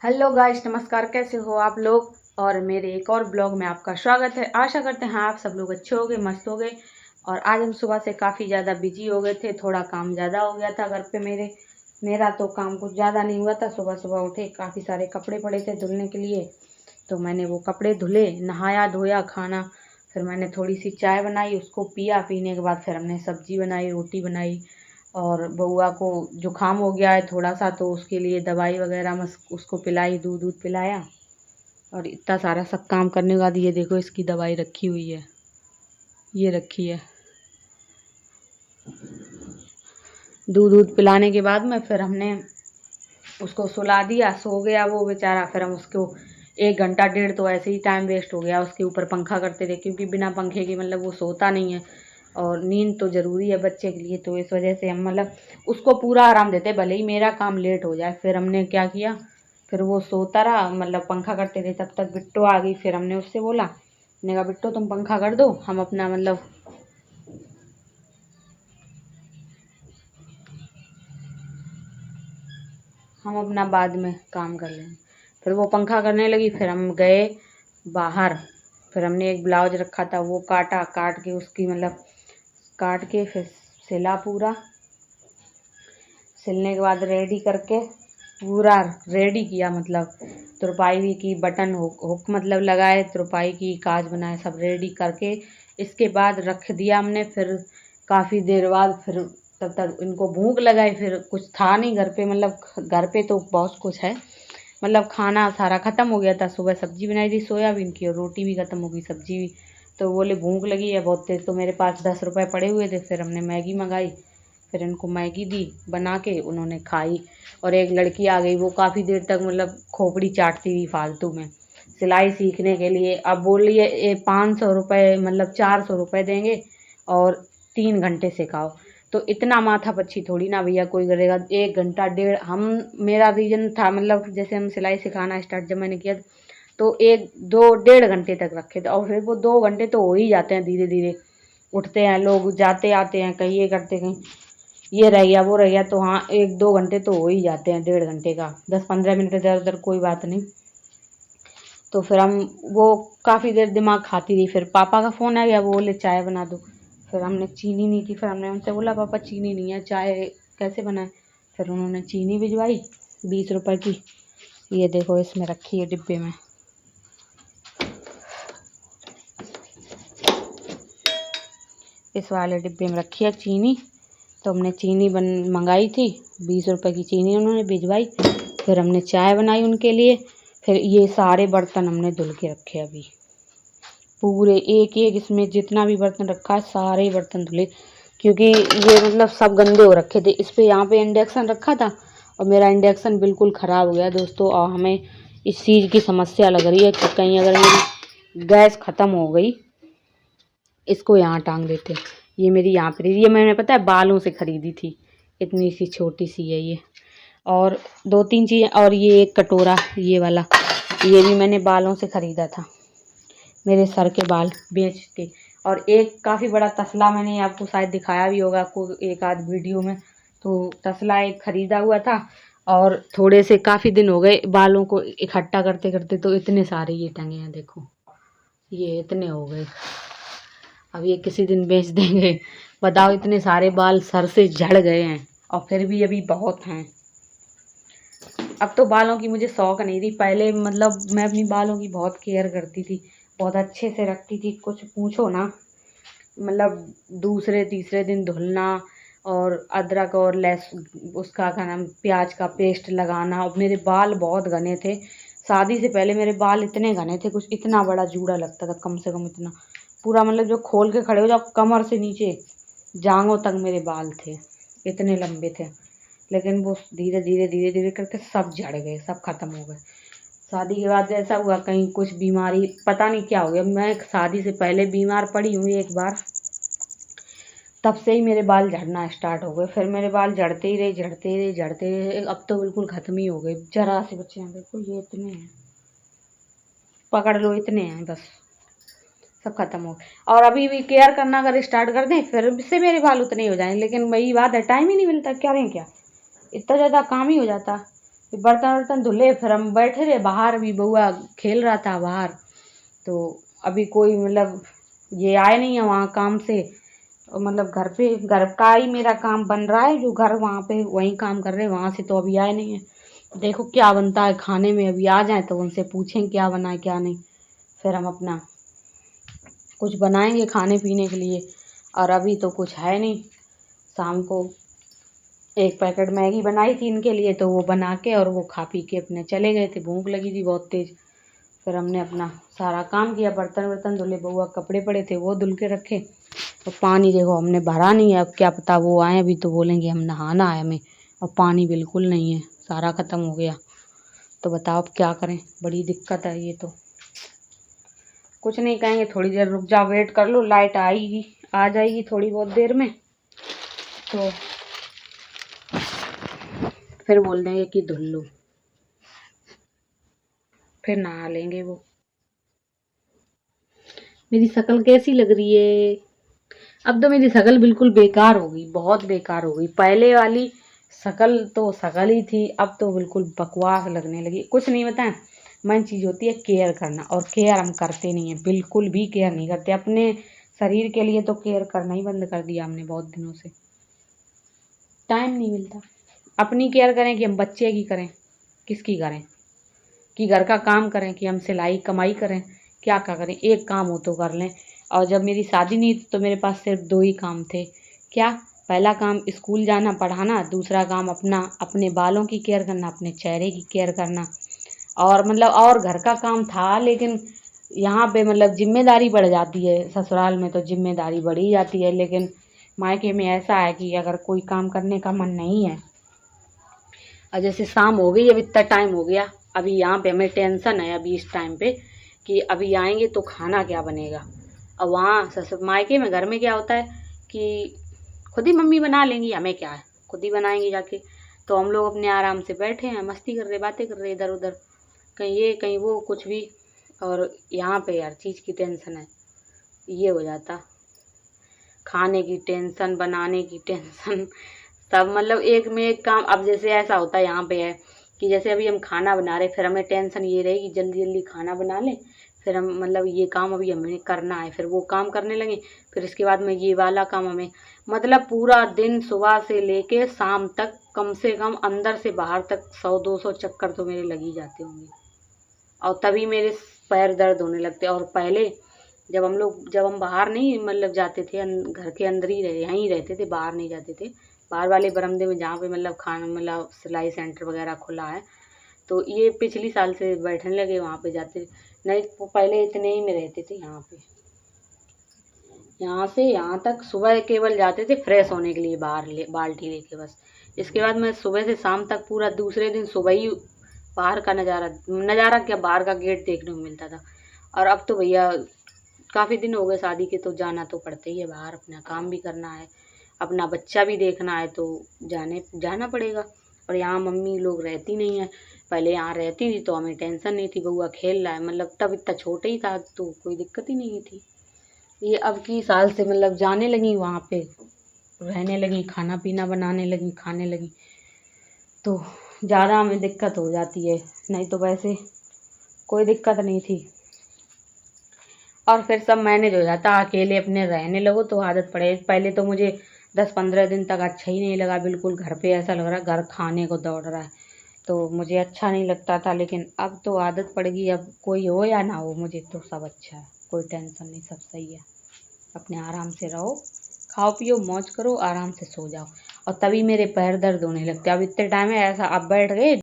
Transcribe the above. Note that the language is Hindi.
हेलो गाइस, नमस्कार। कैसे हो आप लोग? और मेरे एक और ब्लॉग में आपका स्वागत है। आशा करते हैं आप सब लोग अच्छे हो गए, मस्त हो गए। और आज हम सुबह से काफ़ी ज़्यादा बिजी हो गए थे, थोड़ा काम ज़्यादा हो गया था घर पे मेरा तो काम कुछ ज़्यादा नहीं हुआ था। सुबह सुबह उठे, काफ़ी सारे कपड़े पड़े थे धुलने के लिए, तो मैंने वो कपड़े धुले, नहाया धोया, खाना, फिर मैंने थोड़ी सी चाय बनाई, उसको पिया। पीने के बाद फिर हमने सब्जी बनाई, रोटी बनाई। और बउआ को जुकाम हो गया है थोड़ा सा, तो उसके लिए दवाई वगैरह मैं उसको पिलाई, दूध दूध पिलाया। और इतना सारा सब काम करने के बाद ये देखो, इसकी दवाई रखी हुई है, ये रखी है। दूध दूध पिलाने के बाद में फिर हमने उसको सुला दिया, सो गया वो बेचारा। फिर हम उसको 1 घंटा डेढ़ तो ऐसे ही टाइम वेस्ट हो गया, उसके ऊपर पंखा करते रहे, क्योंकि बिना पंखे के मतलब वो सोता नहीं है। और नींद तो ज़रूरी है बच्चे के लिए, तो इस वजह से हम मतलब उसको पूरा आराम देते, भले ही मेरा काम लेट हो जाए। फिर हमने क्या किया, फिर वो सोता रहा, मतलब पंखा करते रहे। तब तक बिट्टो आ गई, फिर हमने उससे बोला, मैंने कहा बिट्टो तुम पंखा कर दो, हम अपना बाद में काम कर लेंगे। फिर वो पंखा करने लगी, फिर हम गए बाहर। फिर हमने एक ब्लाउज रखा था, वो काट के उसकी काट के फिर सिला पूरा। सिलने के बाद रेडी करके पूरा रेडी किया, तुरपाई भी की, बटन हुक लगाए, तुरपाई की, काज बनाए, सब रेडी करके इसके बाद रख दिया हमने। फिर काफ़ी देर बाद फिर तब तक इनको भूख लगाई। फिर कुछ था नहीं घर पे, घर पे तो बहुत कुछ है, खाना सारा ख़त्म हो गया था। सुबह सब्ज़ी बनाई थी सोयाबीन की, और रोटी भी ख़त्म हो गई, सब्ज़ी भी। तो बोले भूख लगी है बहुत तेज़, तो मेरे पास 10 रुपये पड़े हुए थे। फिर हमने मैगी मंगाई, फिर इनको मैगी दी बना के, उन्होंने खाई। और एक लड़की आ गई, वो काफ़ी देर तक खोपड़ी चाटती हुई फालतू में, सिलाई सीखने के लिए। अब बोलिए ये 500 रुपये 400 रुपये देंगे और 3 घंटे सिखाओ, तो इतना माथापच्ची थोड़ी ना भैया कोई करेगा। 1 घंटा डेढ़ हम मेरा रीज़न था, जैसे हम सिलाई सिखाना स्टार्ट जब मैंने किया, तो 1 2 1.5 घंटे तक रखे थे। और फिर वो 2 घंटे तो हो ही जाते हैं, धीरे धीरे उठते हैं लोग, जाते आते हैं, कहीं ये करते, कहीं ये रह गया वो रह गया, तो हाँ 1 2 घंटे तो हो ही जाते हैं। 1.5 घंटे का 10 15 मिनट इधर उधर कोई बात नहीं। तो फिर हम वो काफ़ी देर दिमाग खाती रही। फिर पापा का फ़ोन आ गया, वो बोले चाय बना दो। फिर हमने चीनी नहीं थी, फिर हमने उनसे बोला पापा चीनी नहीं है, चाय कैसे बनाए? फिर उन्होंने चीनी भिजवाई 20 रुपए की। ये देखो इसमें रखी है डिब्बे में, इस वाले डिब्बे में रखी है चीनी। तो हमने चीनी मंगाई थी, 20 रुपए की चीनी उन्होंने भिजवाई। फिर हमने चाय बनाई उनके लिए। फिर ये सारे बर्तन हमने धुल के रखे, अभी पूरे एक एक इसमें जितना भी बर्तन रखा है सारे बर्तन धुले, क्योंकि ये सब गंदे हो रखे थे। इस पे यहाँ पे इंडक्शन रखा था, और मेरा इंडक्शन बिल्कुल ख़राब हो गया दोस्तों। और हमें इस चीज़ की समस्या लग रही है कि कहीं अगर मेरी गैस ख़त्म हो गई, इसको यहाँ टांग देते। ये मेरी यहाँ पर, ये मैंने पता है बालों से ख़रीदी थी, इतनी सी छोटी सी है ये। और 2 3 चीज़ें, और ये एक कटोरा, ये वाला, ये भी मैंने बालों से ख़रीदा था, मेरे सर के बाल बेच के। और एक काफ़ी बड़ा तसला, मैंने आपको शायद दिखाया भी होगा आपको एक आध वीडियो में, तो तसला एक ख़रीदा हुआ था। और थोड़े से काफ़ी दिन हो गए बालों को इकट्ठा करते करते, तो इतने सारे ये टंगे हैं, देखो ये इतने हो गए। अब ये किसी दिन बेच देंगे। बताओ, इतने सारे बाल सर से झड़ गए हैं, और फिर भी अभी बहुत हैं। अब तो बालों की मुझे शौक़ नहीं थी पहले, मैं अपनी बालों की बहुत केयर करती थी, बहुत अच्छे से रखती थी, कुछ पूछो ना। दूसरे तीसरे दिन धुलना, और अदरक और उसका क्या नाम, प्याज का पेस्ट लगाना। और मेरे बाल बहुत घने थे, शादी से पहले मेरे बाल इतने घने थे, कुछ इतना बड़ा जूड़ा लगता था, कम से कम इतना पूरा, जो खोल के खड़े हो जाओ, कमर से नीचे जांघों तक मेरे बाल थे, इतने लंबे थे। लेकिन वो धीरे धीरे धीरे धीरे करके सब झड़ गए, सब ख़त्म हो गए। शादी के बाद ऐसा हुआ, कहीं कुछ बीमारी, पता नहीं क्या हो गया। मैं शादी से पहले बीमार पड़ी हूँ एक बार, तब से ही मेरे बाल झड़ना स्टार्ट हो गए। फिर मेरे बाल झड़ते ही रहे, झड़ते ही रहे, झड़ते ही रहे। अब तो बिल्कुल ख़त्म ही हो गए, जरा से बच्चे हैं, देखो ये इतने हैं, पकड़ लो इतने हैं, बस सब ख़त्म हो गए। और अभी भी केयर करना अगर स्टार्ट कर दें, फिर से मेरे बाल उतने ही हो जाएंगे। लेकिन वही बात है, टाइम ही नहीं मिलता, करें क्या, इतना ज़्यादा काम ही हो जाता। बर्तन वर्तन धुले, फिर हम बैठे रहे बाहर, अभी बउआ खेल रहा था बाहर। तो अभी कोई मतलब ये आए नहीं है वहाँ काम से, मतलब घर का ही मेरा काम बन रहा है, जो घर वहाँ पे वहीं काम कर रहे हैं, वहाँ से तो अभी आए नहीं है। देखो क्या बनता है खाने में, अभी आ जाए तो उनसे पूछें क्या बना है क्या नहीं, फिर हम अपना कुछ बनाएंगे खाने पीने के लिए। और अभी तो कुछ है नहीं। शाम को एक पैकेट मैगी बनाई थी इनके लिए, तो वो बना के और वो खा पी के अपने चले गए थे, भूख लगी थी बहुत तेज़। फिर हमने अपना सारा काम किया, बर्तन वर्तन धुले, बउआ कपड़े पड़े थे वो धुल के रखे। तो पानी देखो हमने भरा नहीं है, अब क्या पता वो आए अभी तो बोलेंगे हम नहाना है हमें, और पानी बिल्कुल नहीं है, सारा ख़त्म हो गया। तो बताओ अब क्या करें, बड़ी दिक्कत है ये तो। कुछ नहीं कहेंगे, थोड़ी देर रुक जाओ, वेट कर लो, लाइट आएगी, आ जाएगी थोड़ी बहुत देर में, तो फिर बोल देंगे कि धुल लो, फिर नहा लेंगे वो। मेरी शक्ल कैसी लग रही है? अब तो मेरी शक्ल बिल्कुल बेकार हो गई, बहुत बेकार हो गई। पहले वाली शक्ल तो शक्ल ही थी, अब तो बिल्कुल बकवास लगने लगी। कुछ नहीं बताएं, मेन चीज़ होती है केयर करना, और केयर हम करते नहीं है, बिल्कुल भी केयर नहीं करते अपने शरीर के लिए। तो केयर करना ही बंद कर दिया हमने बहुत दिनों से, टाइम नहीं मिलता। अपनी केयर करें कि हम बच्चे की करें, किसकी करें, कि घर का काम करें, कि हम सिलाई कमाई करें, क्या क्या करें, एक काम हो तो कर लें। और जब मेरी शादी नहीं थी तो मेरे पास सिर्फ 2 ही काम थे। क्या? पहला काम स्कूल जाना पढ़ाना, दूसरा काम अपना अपने बालों की केयर करना, अपने चेहरे की केयर करना, और मतलब और घर का काम था। लेकिन यहाँ पे मतलब जिम्मेदारी बढ़ जाती है, ससुराल में तो जिम्मेदारी बढ़ ही जाती है, लेकिन मायके में ऐसा है कि अगर कोई काम करने का मन नहीं है, और जैसे शाम हो गई, अब इतना टाइम हो गया, अभी यहाँ पे हमें टेंशन है अभी इस टाइम पे कि अभी आएंगे तो खाना क्या बनेगा। और वहाँ ससुर मायके में घर में क्या होता है कि खुद ही मम्मी बना लेंगी, हमें क्या है, खुद ही बनाएंगी जाके। तो हम लोग अपने आराम से बैठे हैं, मस्ती कर रहे, बातें कर रहे इधर उधर, कहीं ये कहीं वो कुछ भी। और यहाँ पे हर चीज़ की टेंशन है, ये हो जाता, खाने की टेंशन, बनाने की टेंशन, सब मतलब एक में एक काम। अब जैसे ऐसा होता है यहाँ पे है कि जैसे अभी हम खाना बना रहे, फिर हमें टेंशन ये रहेगी जल्दी जल्दी खाना बना लें, फिर हम मतलब ये काम अभी हमें करना है, फिर वो काम करने लगे, फिर इसके बाद में ये वाला काम हमें, मतलब पूरा दिन सुबह से लेके शाम तक कम से कम अंदर से बाहर तक 100-200 चक्कर तो मेरे लग ही जाते होंगे। और तभी मेरे पैर दर्द होने लगते। और पहले जब हम बाहर नहीं मतलब जाते थे, घर के अंदर ही यहीं रहते थे, बाहर नहीं जाते थे, बाहर वाले बरामदे में जहाँ पे मतलब खाना मतलब सिलाई सेंटर वगैरह खुला है, तो ये पिछली साल से बैठने लगे वहाँ पे जाते। नहीं तो पहले इतने ही में रहते थे यहाँ पे, यहाँ से यहाँ तक सुबह केवल जाते थे फ्रेश होने के लिए बाहर बाल्टी लेके बस। इसके बाद मैं सुबह से शाम तक पूरा दूसरे दिन सुबह ही बाहर का नज़ारा क्या, बाहर का गेट देखने को मिलता था। और अब तो भैया काफ़ी दिन हो गए शादी के, तो जाना तो पड़ता ही है बाहर, अपना काम भी करना है, अपना बच्चा भी देखना है, तो जाना पड़ेगा। और यहाँ मम्मी लोग रहती नहीं है, पहले यहाँ रहती थी तो हमें टेंशन नहीं थी, बउआ खेल रहा है, मतलब तब इतना छोटा ही था तो कोई दिक्कत ही नहीं थी। ये अब की साल से मतलब जाने लगी वहाँ पे, रहने लगी, खाना पीना बनाने लगी, खाने लगी, तो ज़्यादा हमें दिक्कत हो जाती है, नहीं तो वैसे कोई दिक्कत नहीं थी। और फिर सब मैनेज हो जाता, अकेले अपने रहने लगो तो आदत पड़े। पहले तो मुझे 10-15 दिन तक अच्छा ही नहीं लगा, बिल्कुल घर पे ऐसा लग रहा है घर खाने को दौड़ रहा है, तो मुझे अच्छा नहीं लगता था। लेकिन अब तो आदत पड़ गई, अब कोई हो या ना हो मुझे तो सब अच्छा है, कोई टेंशन नहीं, सब सही है। अपने आराम से रहो, खाओ पियो मौज करो, आराम से सो जाओ। और तभी मेरे पैर दर्द होने लगते, अब इतने टाइम है ऐसा, अब बैठ गए